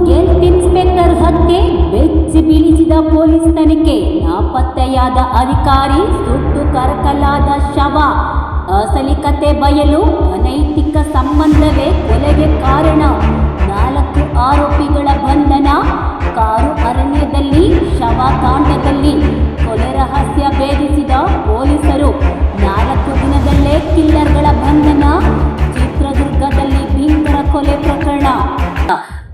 Health inspector ಹತ್ಯೆ ಬೆಚ್ಚಿ ಬೀಳಿಸಿದ police ತನಿಖೆ. ನಾಪತ್ತೆಯಾದ ಅಧಿಕಾರಿ, ಸುಟ್ಟು ಕರಕಲಾದ ಶವ, ಅಸಲಿ ಕತೆ ಬಯಲು. ಅನೈತಿಕ ಸಂಬಂಧವೇ ಕೊಲೆಗೆ ಕಾರಣ, 4 ಆರೋಪಿಗಳ ಬಂಧನ. ಕಾರು ಅರಣ್ಯದಲ್ಲಿ, ಶವ ತಾಂಡದಲ್ಲಿ, ಕೊಲೆ ರಹಸ್ಯ ಭೇದಿಸಿದ ಪೊಲೀಸರು. 4 ದಿನದಲ್ಲೇ ಕಿಲ್ಲರ್ಗಳ ಬಂಧನ. ಚಿತ್ರದುರ್ಗದಲ್ಲಿ ಭೀಕರ ಕೊಲೆ ಪ್ರಕರಣ.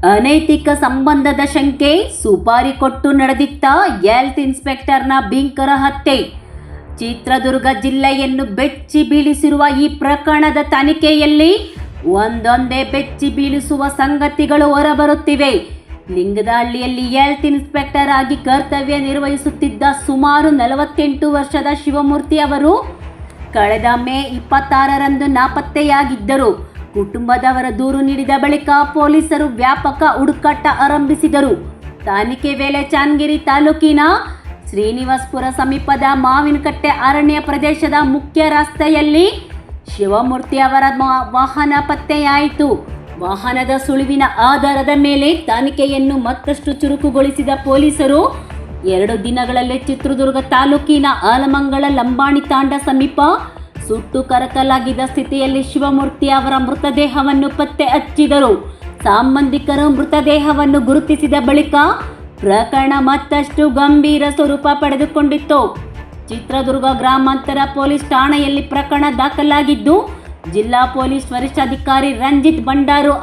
ಅನೈತಿಕ ಸಂಬಂಧದ ಶಂಕೆ, ಸುಪಾರಿ ಕೊಟ್ಟು ನಡೆದಿತ್ತ ಹೆಲ್ತ್ ಇನ್ಸ್ಪೆಕ್ಟರ್ನ ಭೀಕರ ಹತ್ಯೆ. ಚಿತ್ರದುರ್ಗ ಜಿಲ್ಲೆಯನ್ನು ಬೆಚ್ಚಿ ಬೀಳಿಸಿರುವ ಈ ಪ್ರಕರಣದ ತನಿಖೆಯಲ್ಲಿ ಒಂದೊಂದೇ ಬೆಚ್ಚಿ ಬೀಳಿಸುವ ಸಂಗತಿಗಳು ಹೊರಬರುತ್ತಿವೆ. ಲಿಂಗದಹಳ್ಳಿಯಲ್ಲಿ ಹೆಲ್ತ್ ಇನ್ಸ್ಪೆಕ್ಟರ್ ಆಗಿ ಕರ್ತವ್ಯ ನಿರ್ವಹಿಸುತ್ತಿದ್ದ ಸುಮಾರು 48 ವರ್ಷದ ಶಿವಮೂರ್ತಿ ಅವರು ಕಳೆದ ಮೇ 26ರಂದು ನಾಪತ್ತೆಯಾಗಿದ್ದರು. ಕುಟುಂಬದವರ ದೂರು ನೀಡಿದ ಬಳಿಕ ಪೊಲೀಸರು ವ್ಯಾಪಕ ಹುಡುಕಾಟ ಆರಂಭಿಸಿದರು. ತನಿಖೆ ವೇಳೆ ಚನ್ನಗಿರಿ ತಾಲೂಕಿನ ಶ್ರೀನಿವಾಸಪುರ ಸಮೀಪದ ಮಾವಿನಕಟ್ಟೆ ಅರಣ್ಯ ಪ್ರದೇಶದ ಮುಖ್ಯ ರಸ್ತೆಯಲ್ಲಿ ಶಿವಮೂರ್ತಿ ಅವರ ವಾಹನ ಪತ್ತೆಯಾಯಿತು. ವಾಹನದ ಸುಳಿವಿನ ಆಧಾರದ ಮೇಲೆ ತನಿಖೆಯನ್ನು ಮತ್ತಷ್ಟು ಚುರುಕುಗೊಳಿಸಿದ ಪೊಲೀಸರು 2 ದಿನಗಳಲ್ಲಿ ಚಿತ್ರದುರ್ಗ ತಾಲೂಕಿನ ಆಲಮಂಗಲ ಲಂಬಾಣಿ ತಾಂಡ ಸಮೀಪ ಸುಟ್ಟು ಕರಕಲಾಗಿದ್ದ ಸ್ಥಿತಿಯಲ್ಲಿ ಶಿವಮೂರ್ತಿ ಅವರ ಮೃತದೇಹವನ್ನು ಪತ್ತೆ ಹಚ್ಚಿದರು. ಸಂಬಂಧಿಕರು ಮೃತದೇಹವನ್ನು ಗುರುತಿಸಿದ ಬಳಿಕ ಪ್ರಕರಣ ಮತ್ತಷ್ಟು ಗಂಭೀರ ಸ್ವರೂಪ ಪಡೆದುಕೊಂಡಿತ್ತು. ಚಿತ್ರದುರ್ಗ ಗ್ರಾಮಾಂತರ ಪೊಲೀಸ್ ಠಾಣೆಯಲ್ಲಿ ಪ್ರಕರಣ ದಾಖಲಾಗಿದ್ದು, ಜಿಲ್ಲಾ ಪೊಲೀಸ್ ವರಿಷ್ಠಾಧಿಕಾರಿ ರಂಜಿತ್ ಭಂಡಾರು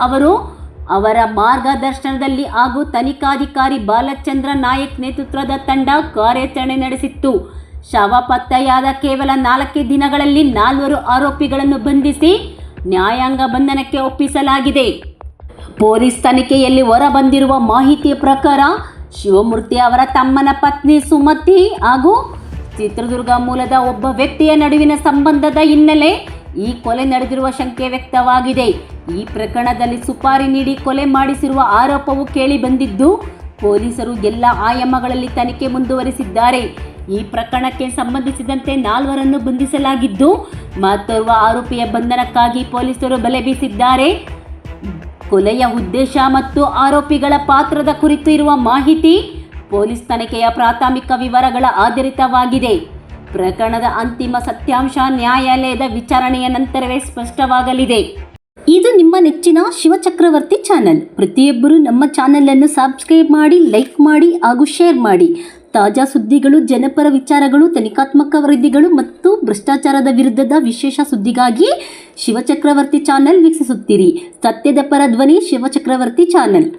ಅವರ ಮಾರ್ಗದರ್ಶನದಲ್ಲಿ ಹಾಗೂ ತನಿಖಾಧಿಕಾರಿ ಬಾಲಚಂದ್ರ ನಾಯಕ್ ನೇತೃತ್ವದ ತಂಡ ಕಾರ್ಯಾಚರಣೆ ನಡೆಸಿತ್ತು. ಶವ ಪತ್ತೆಯಾದ ಕೇವಲ 4 ದಿನಗಳಲ್ಲಿ 4 ಆರೋಪಿಗಳನ್ನು ಬಂಧಿಸಿ ನ್ಯಾಯಾಂಗ ಬಂಧನಕ್ಕೆ ಒಪ್ಪಿಸಲಾಗಿದೆ. ಪೊಲೀಸ್ ತನಿಖೆಯಲ್ಲಿ ಹೊರಬಂದಿರುವ ಮಾಹಿತಿಯ ಪ್ರಕಾರ ಶಿವಮೂರ್ತಿ ಅವರ ತಮ್ಮನ ಪತ್ನಿ ಸುಮತಿ ಹಾಗೂ ಚಿತ್ರದುರ್ಗ ಮೂಲದ ಒಬ್ಬ ವ್ಯಕ್ತಿಯ ನಡುವಿನ ಸಂಬಂಧದ ಹಿನ್ನೆಲೆ ಈ ಕೊಲೆ ನಡೆದಿರುವ ಶಂಕೆ ವ್ಯಕ್ತವಾಗಿದೆ. ಈ ಪ್ರಕರಣದಲ್ಲಿ ಸುಪಾರಿ ನೀಡಿ ಕೊಲೆ ಮಾಡಿಸಿರುವ ಆರೋಪವು ಕೇಳಿ ಬಂದಿದ್ದು, ಪೊಲೀಸರು ಎಲ್ಲ ಆಯಾಮಗಳಲ್ಲಿ ತನಿಖೆ ಮುಂದುವರಿಸಿದ್ದಾರೆ. ಈ ಪ್ರಕರಣಕ್ಕೆ ಸಂಬಂಧಿಸಿದಂತೆ 4ರನ್ನು ಬಂಧಿಸಲಾಗಿದ್ದು, ಮತ್ತೋರ್ವ ಆರೋಪಿಯ ಬಂಧನಕ್ಕಾಗಿ ಪೊಲೀಸರು ಬಲೆ ಬೀಸಿದ್ದಾರೆ. ಕೊಲೆಯ ಉದ್ದೇಶ ಮತ್ತು ಆರೋಪಿಗಳ ಪಾತ್ರದ ಕುರಿತು ಇರುವ ಮಾಹಿತಿ ಪೊಲೀಸ್ ತನಿಖೆಯ ಪ್ರಾಥಮಿಕ ವಿವರಗಳ ಆಧಾರಿತವಾಗಿದೆ. ಪ್ರಕರಣದ ಅಂತಿಮ ಸತ್ಯಾಂಶ ನ್ಯಾಯಾಲಯದ ವಿಚಾರಣೆಯ ನಂತರವೇ ಸ್ಪಷ್ಟವಾಗಲಿದೆ. ಇದು ನಿಮ್ಮ ನೆಚ್ಚಿನ ಶಿವಚಕ್ರವರ್ತಿ ಚಾನಲ್. ಪ್ರತಿಯೊಬ್ಬರು ನಮ್ಮ ಚಾನಲನ್ನು ಸಬ್ಸ್ಕ್ರೈಬ್ ಮಾಡಿ, ಲೈಕ್ ಮಾಡಿ ಹಾಗೂ ಶೇರ್ ಮಾಡಿ. ತಾಜಾ ಸುದ್ದಿಗಳು, ಜನಪರ ವಿಚಾರಗಳು, ತನಿಖಾತ್ಮಕ ವರದಿಗಳು ಮತ್ತು ಭ್ರಷ್ಟಾಚಾರದ ವಿರುದ್ಧದ ವಿಶೇಷ ಸುದ್ದಿಗಾಗಿ ಶಿವಚಕ್ರವರ್ತಿ ಚಾನಲ್ ವೀಕ್ಷಿಸುತ್ತೀರಿ. ಸತ್ಯದ ಪರ ಧ್ವನಿ ಶಿವಚಕ್ರವರ್ತಿ ಚಾನಲ್.